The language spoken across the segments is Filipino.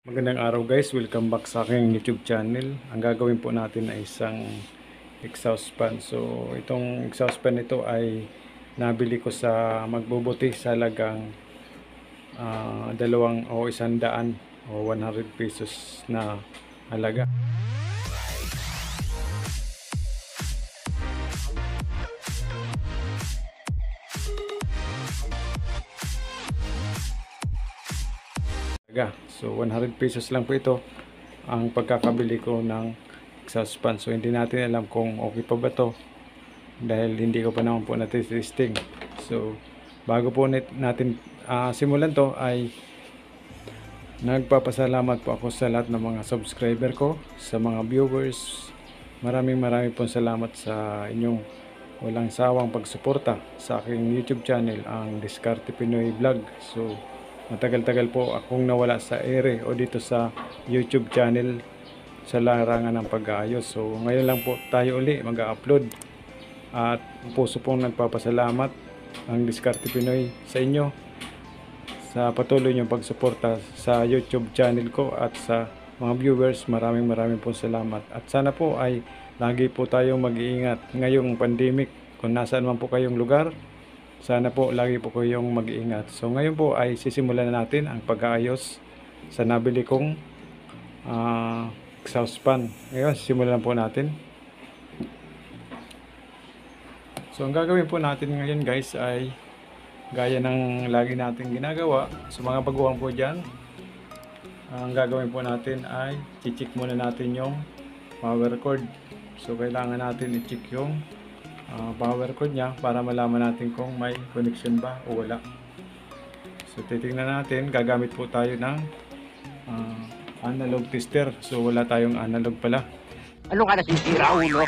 Magandang araw guys, welcome back sa aking YouTube channel. Ang gagawin po natin ay isang exhaust fan. So itong exhaust fan nito ay nabili ko sa magbubuti sa halagang 100 o 100 pesos na halaga. So 100 pesos lang po ito ang pagkakabili ko ng exhaust fan. So hindi natin alam kung okay pa ba to dahil hindi ko pa naman po natin-testing. So bago po natin simulan to ay nagpapasalamat po ako sa lahat ng mga subscriber ko, sa mga viewers. Maraming pong salamat sa inyong walang sawang pagsuporta sa aking YouTube channel, ang Diskarte Pinoy Vlog. So matagal-tagal po akong nawala sa ere o dito sa YouTube channel sa larangan ng pag-aayos. So ngayon lang po tayo uli mag-upload at puso pong nagpapasalamat ang Diskarte Pinoy sa inyo sa patuloy niyong pagsuporta sa YouTube channel ko at sa mga viewers. Maraming pong salamat at sana po ay lagi po tayong mag-iingat ngayong pandemic. Kung nasaan man po kayong lugar, sana po lagi po kayong mag-iingat. So ngayon po ay sisimulan na natin ang pag-aayos sa nabili kong exhaust fan. Ngayon simulan po natin. So ang gagawin po natin ngayon guys ay gaya ng lagi natin ginagawa sa mga baguhan po dyan. Ang gagawin po natin ay i-check muna natin yung power cord. So kailangan natin i-check yung power cord niya para malaman natin kung may connection ba o wala. So titingnan natin, gagamit po tayo ng analog tester. So wala tayong analog pala. Ano ka nasisira, ulo?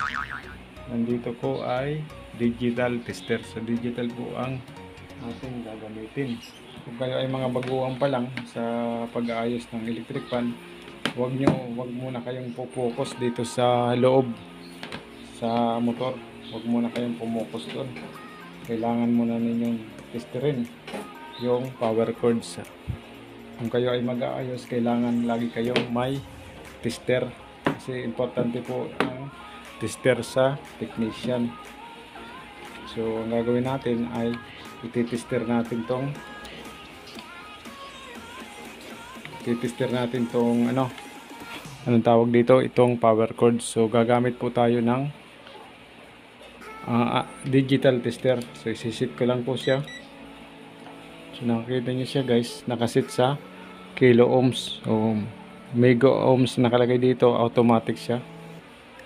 Nandito po ay digital tester. So digital po ang ating gagamitin. Kung kayo ay mga baguhan pa lang sa pag-aayos ng electric fan, wag muna kayong focus dito sa loob sa motor. Huwag muna kayong pumukus doon. Kailangan muna ninyong testerin yung power cords. Kung kayo ay mag-aayos, kailangan lagi kayong may tester. Kasi importante po ang tester sa technician. So, ang gagawin natin ay ititester natin tong anong tawag dito, itong power cord. So, gagamit po tayo ng digital tester. So isisit ko lang po siya. So nakikita niyo siya guys, nakasit sa kilo ohms o mega ohms nakalagay dito, automatic siya,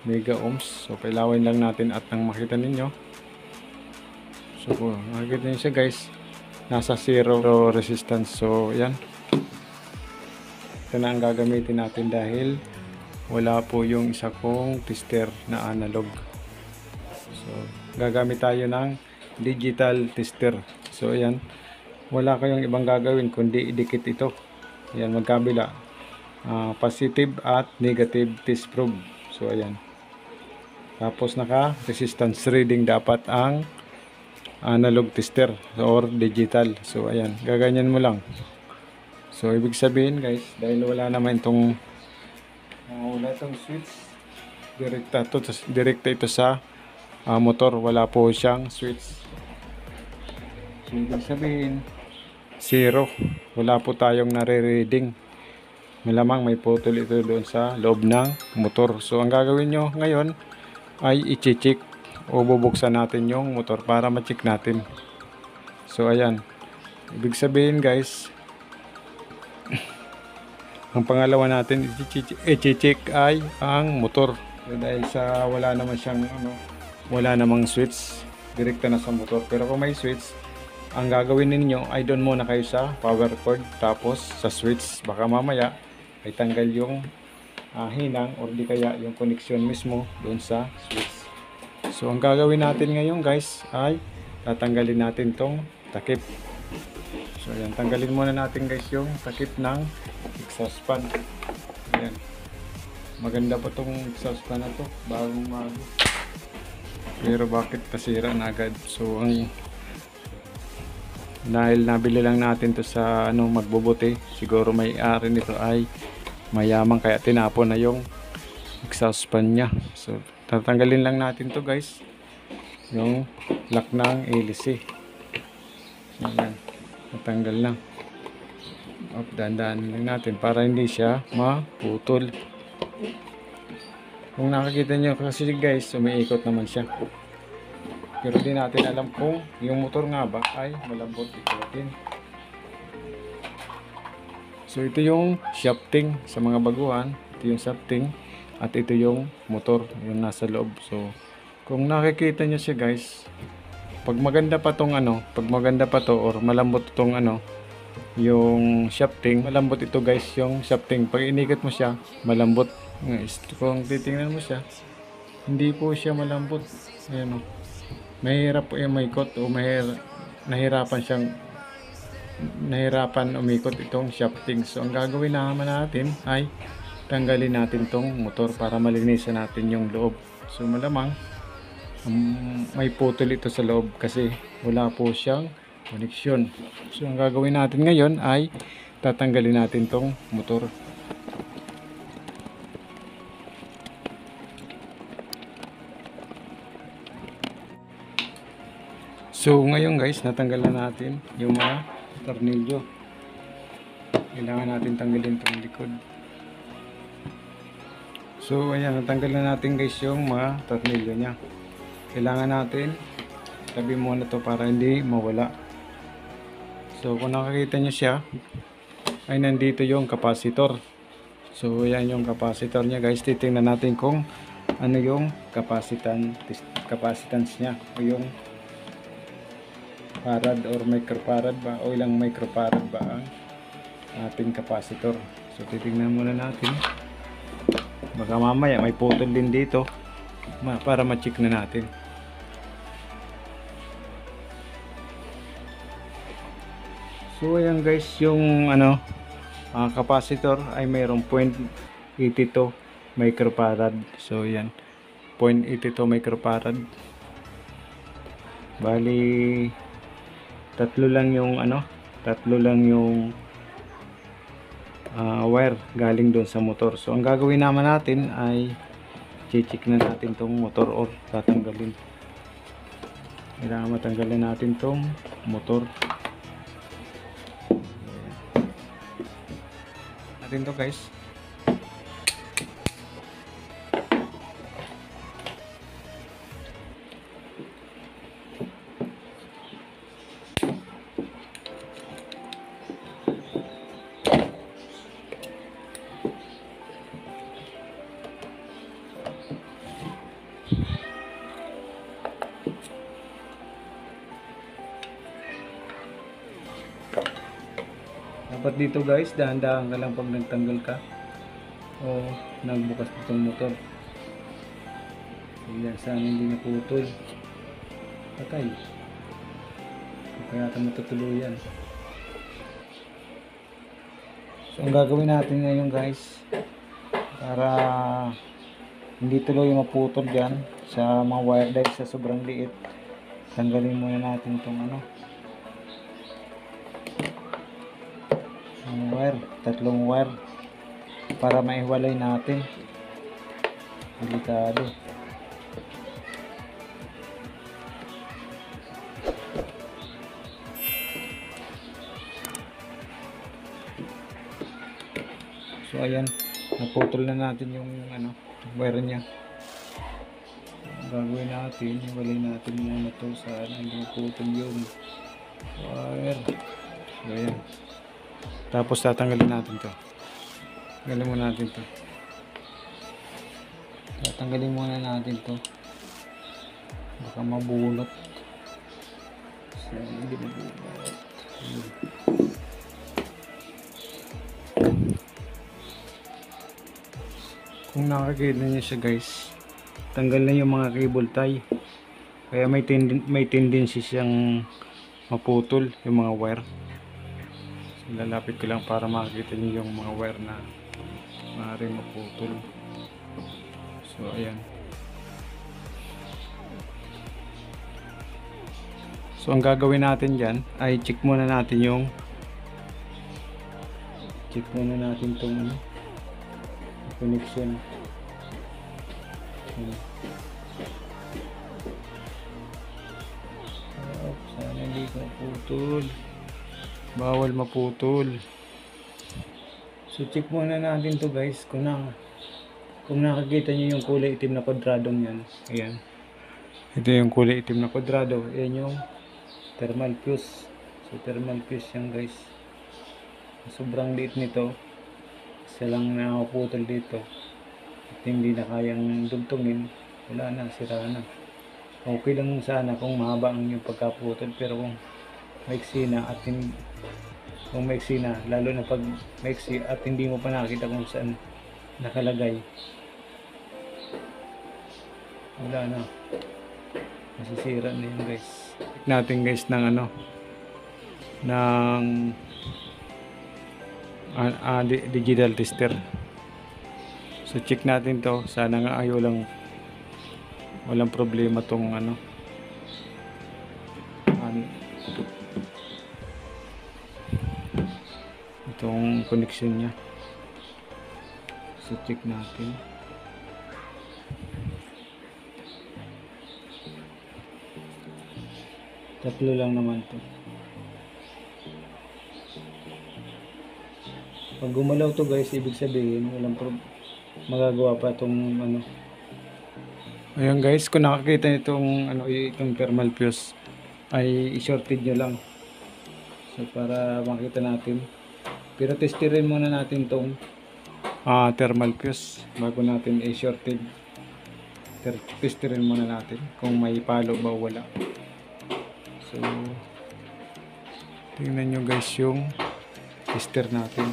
mega ohms. So pailawin lang natin at nang makita ninyo. So nakikita niyo siya guys, nasa zero resistance. So yan, ito na ang gagamitin natin dahil wala po yung isa kong tester na analog. So, gagamit tayo ng digital tester. So, ayan. Wala kayong ibang gagawin kundi idikit ito. Ayan, magkabila. Positive at negative test probe. So, ayan. Tapos, naka-resistance reading dapat ang analog tester or digital. So, ayan. Gaganyan mo lang. So, ibig sabihin, guys, dahil wala naman itong switch. Direkta ito sa motor, wala po siyang switch. So, ibig sabihin zero, wala po tayong nare-reading. Malamang may putol ito doon sa loob ng motor. So ang gagawin nyo ngayon ay i-check o bubuksan natin yung motor para ma-check natin. So ayan, ibig sabihin guys, ang pangalawa natin i-check ay ang motor. So, dahil sa wala naman siyang wala namang switch, direkta na sa motor. Pero kung may switch, ang gagawin ninyo ay doon muna kayo sa power cord, tapos sa switch. Baka mamaya ay tanggal yung hinang or di kaya yung connection mismo doon sa switch. So ang gagawin natin ngayon guys ay tatanggalin natin tong takip. So ayan, tanggalin muna natin guys yung takip ng exhaust fan. Ayan, maganda pa tong exhaust fan na to, bagong bago. Pero bakit nasira na agad? So ang dahil nabili lang natin to sa magbubuti, siguro may-ari nito ay mayaman kaya tinapon na yung exhaust fan niya. So tatanggalin lang natin to guys, yung lock ng hélice. Ayan, natanggal na. Dahan-dahan lang natin para hindi siya maputol. Kung nakikita nyo kasi guys, umiikot naman siya. Pero di natin alam kung yung motor nga ba ay malambot ikutin. So ito yung shafting sa mga baguhan. Ito yung shafting. At ito yung motor, yung nasa loob. So kung nakikita nyo siya guys, pag maganda pa tong pag maganda pa to or malambot tong yung shafting, malambot ito guys yung shafting. Pag inikot mo siya, malambot. Kung titingnan mo siya, hindi po siya malambot. Ayan o. Mahirap po yung maikot o nahirapan umikot itong shafting. So ang gagawin naman natin ay tanggalin natin tong motor para malinisan natin yung loob. So malamang may putol ito sa loob kasi wala po siyang koneksyon. So ang gagawin natin ngayon ay tatanggalin natin tong motor. So ngayon guys, natanggal na natin yung mga tornilyo. Kailangan natin tanggalin tong likod. So ayan, natanggal na natin guys yung mga tornilyo nya. Kailangan natin tabi muna to para hindi mawala. So kung nakikita nyo siya, ay nandito yung capacitor. So ayan yung capacitor nya guys. Titingnan natin kung ano yung capacitance nya o yung farad or microfarad ba o ilang microfarad ba ang ating capacitor. So titingnan muna natin. Baka mamaya may putol din dito para ma-check na natin. So ayan guys, yung capacitor ay mayroong 0.82 microfarad. So ayan, 0.82 microfarad. Bali tatlo lang yung wire galing doon sa motor. So ang gagawin naman natin ay check na natin tong motor or tatanggalin. Kailangan matanggalin natin tong motor. Natin to guys. Dapat dito guys, dahan-dahan ka lang pag nagtanggal ka o nagbukas itong motor. Kaya sana hindi naputol. Patay. Kaya ito matutuluyan. So ang gagawin natin ngayon guys, para hindi tuloy maputol dyan sa mga wire dahil sa sobrang liit, tanggalin muna natin itong wire, tatlong wire para maiwalay natin. Delikado. So ayan, naputol na natin yung wire nya. Gagawin natin, iwalay natin muna to sa hindi naputol yung wire. So ayan. Tapos tatanggalin natin to. Tanggalin muna natin to. Tatanggalin muna natin to. Baka mabunot. So, hindi mabunot. Kung nakakita niyo siya guys, tanggal na yung mga cable tie. Kaya may tendency siyang maputol yung mga wire. Lalapit ko lang para makikita niyo yung mga wire na maaaring maputol. So ayan. So ang gagawin natin dyan ay check muna natin tong connection. Sana hindi ko maputol. Bawal maputol. So check muna natin to guys kung nakakita niyo yung kulay itim na kwadradong yan. Ayan. Ito yung kulay itim na kwadrado. Ayan yung thermal fuse. So thermal fuse yan guys. Sobrang liit nito. Isa lang nakaputol dito. At hindi na kayang dugtungin. Wala na, sira na. Okay lang sana kung mahaba ang yung pagkaputol, pero kung maiksi na at kung maiksi na, lalo na pag maiksi at hindi mo pa nakita kung saan nakalagay, wala na, masisira na yun guys. Check natin guys ng digital tester. So check natin to, sana nga ayaw lang, walang problema tong itong connection niya. So check natin. Tatlo lang naman to. Pag gumalaw to guys, ibig sabihin walang magagawa pa tong Ayan guys, kung nakakita nitong itong thermal fuse ay i-shorted nyo lang. So para makita natin. Pero testerin muna natin tong thermal fuse bago natin i-shorted. Testerin muna natin kung may palo ba o wala. So tingnan nyo guys yung tester natin.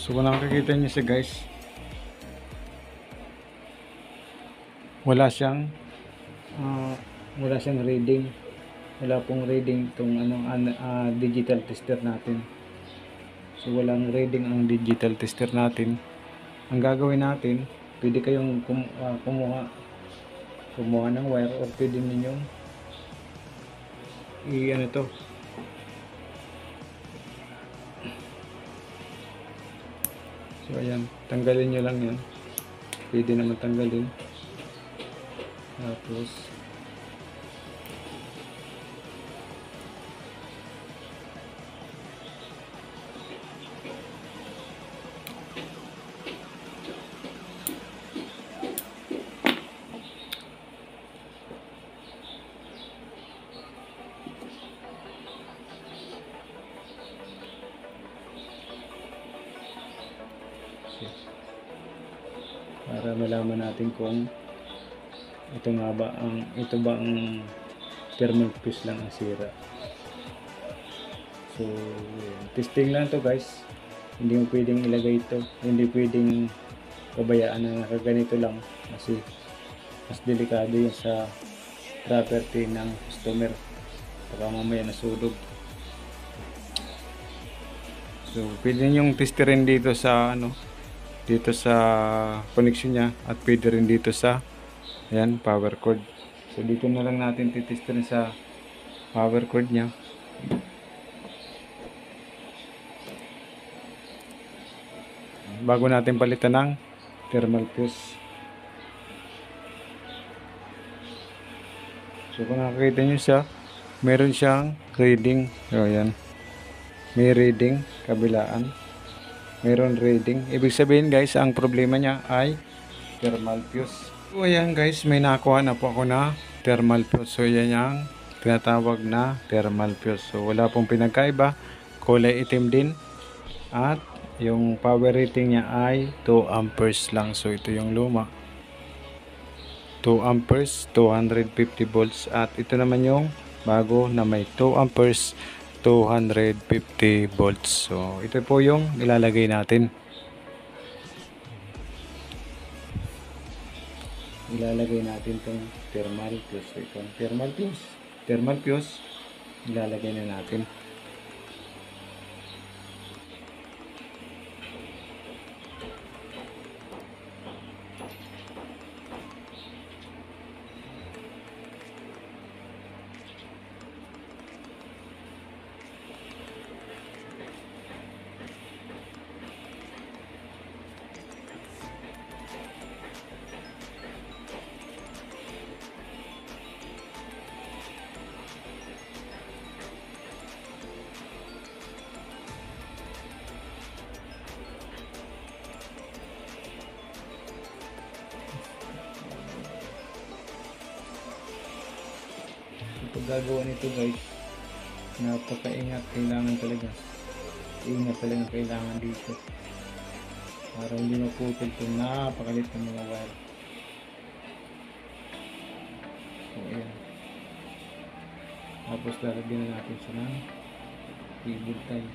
So kung nakikita nyo siya guys, wala siyang reading. Wala pong reading itong digital tester natin. So walang reading ang digital tester natin. Ang gagawin natin, pwede kayong kumuha ng wire, o pwede ninyong to. So ayan, tanggalin nyo lang yan. Pwede naman tanggalin. Tapos para malaman natin kung ito ba ang thermal fuse lang ang sira. So testing lang to guys, hindi mo pwedeng ilagay ito, hindi pwedeng pabayaan na nakaganito lang kasi mas delikado yun sa property ng customer, baka mamaya nasunog. So pwede yung testerin dito sa connection niya, at pwede rin dito sa power cord. So dito na lang natin titesterin sa power cord niya. Bago natin palitan ng thermal fuse. So kung nakikita nyo siya, meron siyang reading. So ayan, may reading kabilaan. Meron reading. Ibig sabihin guys, ang problema niya ay thermal fuse. So ayan guys, may nakuha na po ako na thermal fuse. So yan yung tinatawag na thermal fuse. So wala pong pinagkaiba. Kulay itim din. At yung power rating niya ay 2 amperes lang. So ito yung luma. 2 amperes, 250 volts. At ito naman yung bago na may 2 amperes, 250 volts. So ito po yung ilalagay natin. Ilalagay natin tong thermal fuse. So itong thermal fuse ilalagay na natin. gagawa nito guys, napakaingat, kailangan talaga. Ingat talaga kailangan dito. Para hindi maputol itong napakalit ng mga wire. So ayan. Tapos lalagyan na natin siya ng cable tie.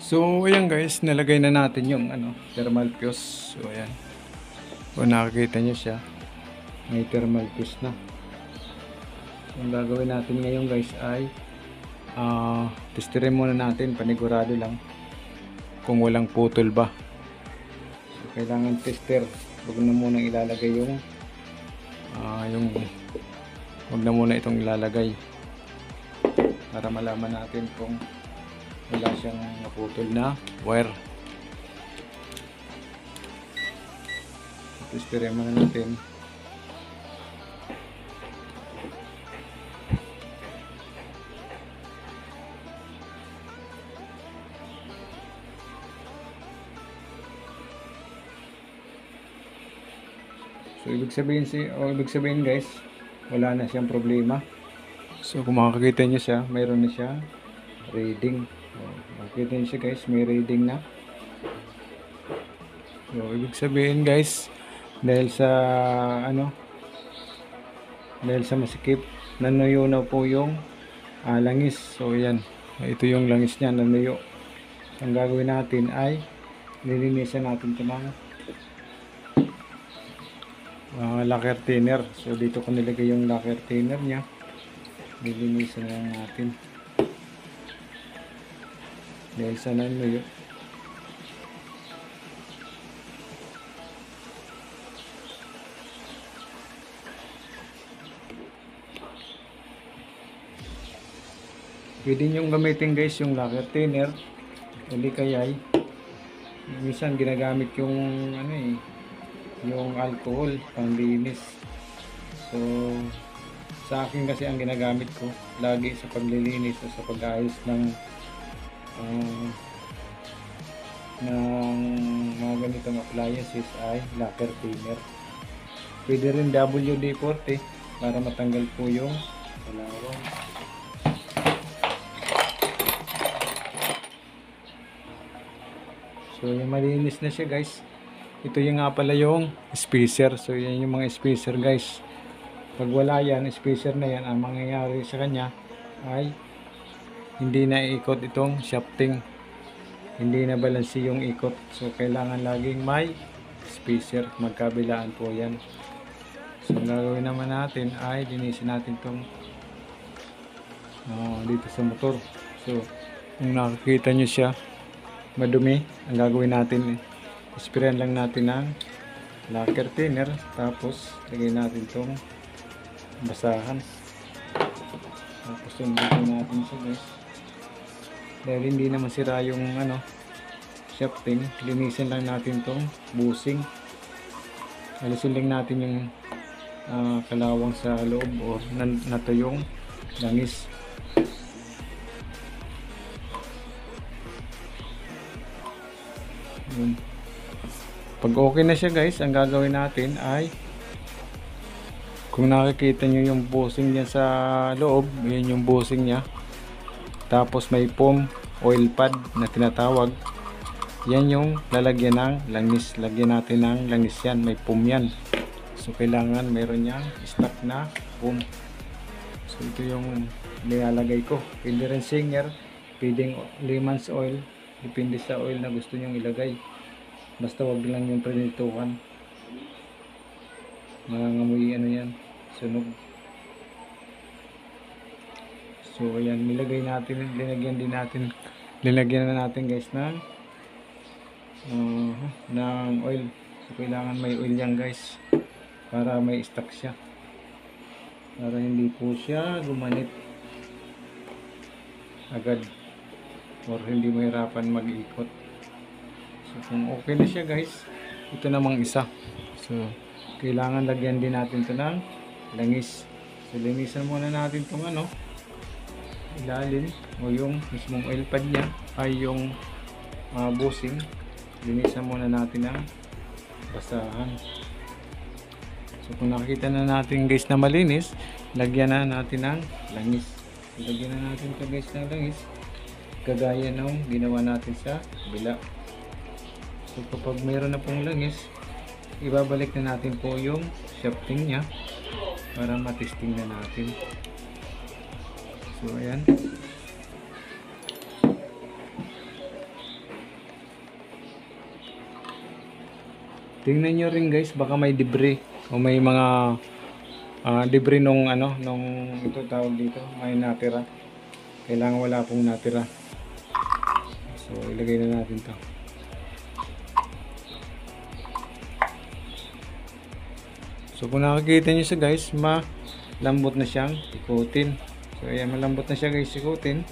So ayan guys, nalagay na natin yung thermal fuse. So ayan. Kung nakikita nyo siya, may thermal fuse na. Ang gagawin natin ngayon guys ay testerin muna natin, panigurado lang kung walang putol ba. So, kailangan tester. Huwag na muna ilalagay yung huwag na muna itong ilalagay para malaman natin kung wala siyang naputol na wire. So, testerin muna natin. So ibig sabihin guys, wala na siyang problema. So kung makikita niyo siya, mayroon na siya reading. So, makikita niyo siya guys, may reading na. So ibig sabihin guys, dahil sa masikip, nanuyo na po yung langis. So yan, ito yung langis niya, nanuyo. So, ang gagawin natin ay nilinisan natin ito ng lacquer thinner. So dito ko nilagay yung lacquer thinner niya, nilinisan na natin dahil sa nanuyo. Pwede nyo gamitin guys yung lacquer thinner, hindi kaya minsan ginagamit yung yung alcohol panglinis. So sa akin kasi ang ginagamit ko lagi sa paglilinis o sa pag-ayos ng mga ganitong appliances ay lacquer thinner. Pwede rin WD-40 para matanggal po yung kalawang. So yung malinis na siya guys. Ito yung nga pala yung spacer. So yan yung mga spacer guys. Pag wala yan, spacer na yan, ang mangyayari sa kanya ay hindi na ikot itong shafting. Hindi na balansi yung ikot. So kailangan laging may spacer. Magkabilaan po yan. So ang gagawin naman natin ay linisin natin itong dito sa motor. So kung nakikita nyo siya madumi, ang gagawin natin sprayan lang natin ng lacquer thinner, tapos lagay natin itong basahan, tapos sundutin natin siya guys. Dahil hindi naman sira yung shafting, linisin lang natin itong bushing, alisin lang natin yung kalawang sa loob o natuyong langis. Yun. Pag okay na siya guys, ang gagawin natin ay, kung nakikita nyo yung bushing niya sa loob, yun yung bushing niya. Tapos may foam oil pad na tinatawag. Yan yung lalagyan ng langis. Lagyan natin ng langis yan. May foam yan. So kailangan meron niyang stock na foam. So ito yung nilalagay ko. Pwede rin Singer, pwedeng Lehman's oil. Depende sa oil na gusto nyong ilagay. Basta wag lang yung prinitukan. Mangangamoy yan, sunog. So ayan, linagyan na natin guys ng oil. So kailangan may oil yan guys, para may stock siya, para hindi po siya gumanit agad or hindi mahirapan mag-ikot. So kung okay na siya guys, ito namang isa. So kailangan lagyan din natin ito ng langis. So linisan muna natin itong ilalim o yung mismong oil pad niya ay yung bushing. Linisan muna natin ng basahan. So So kung nakikita na natin guys na malinis, lagyan na natin ng langis. Lagyan na natin ito guys ng langis, kagaya ng ginawa natin sa bila. So kapag mayroon na pong langis, ibabalik na natin po yung shafting nya para matesting na natin. So ayan. Tingnan nyo rin guys, baka may debris o may mga debris nung ito tawag dito, may natira. Kailangan wala pong natira. So ilagay na natin to. So kung nakikita nyo siya guys, malambot na siyang ikutin. So ayan, malambot na siya guys ikutin.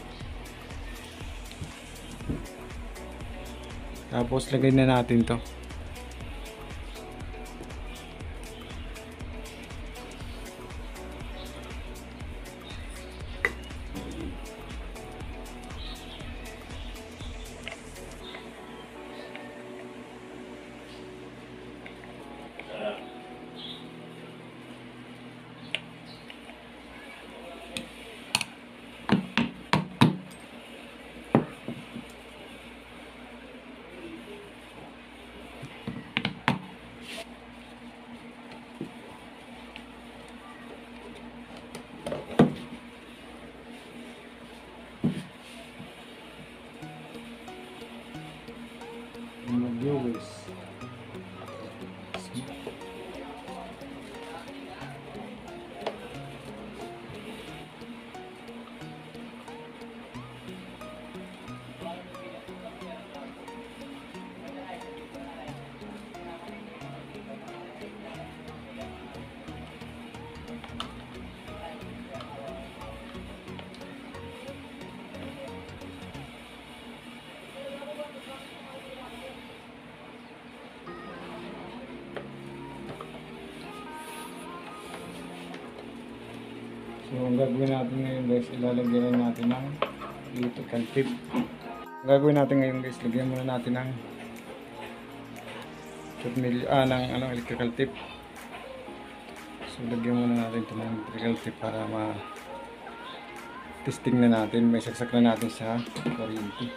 Tapos lagay na natin to. Viewers. So ang gagawin natin ngayon guys, ilalagyan natin ng electrical tip. Ang gagawin natin ngayon guys, lagyan muna natin ng electrical tip. So lagyan muna natin ito ng electrical tip para testing na natin, may saksak na natin sa kuryente.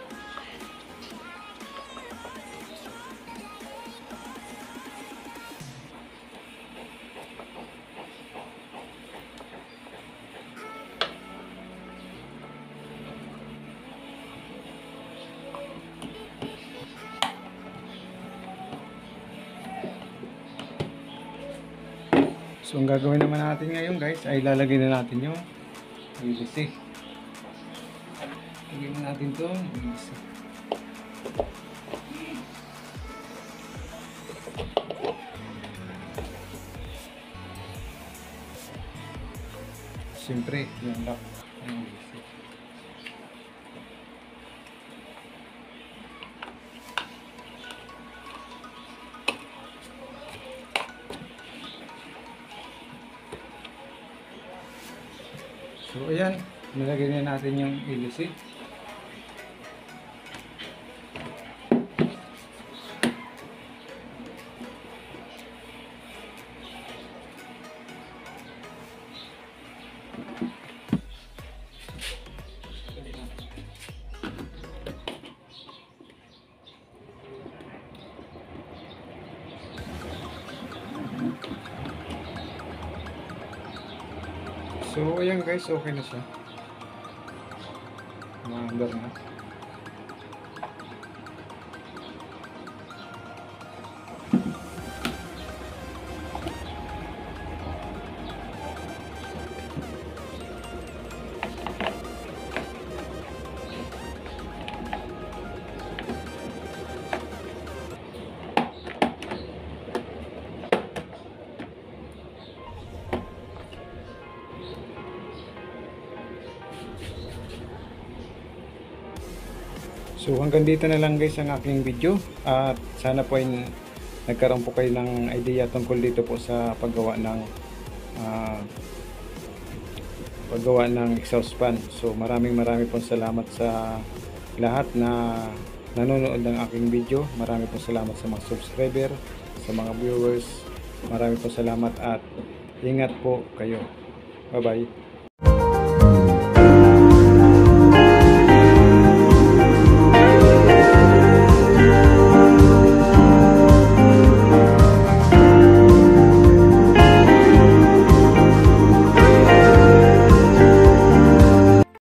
So ang gagawin naman natin ngayon guys ay lalagay na natin yung PVC. Lagyan na natin itong PVC. Siyempre yung lock ng PVC. So ayan, nilagay na natin yung PVC. So ayan guys, okay na siya. Maandar na. So hanggang dito na lang guys ang aking video, at sana po ay nagkaroon po kayo ng idea tungkol dito po sa paggawa ng exhaust fan. So maraming pong salamat sa lahat na nanonood ng aking video. Maraming pong salamat sa mga subscriber, sa mga viewers. Marami po salamat at ingat po kayo. Bye-bye.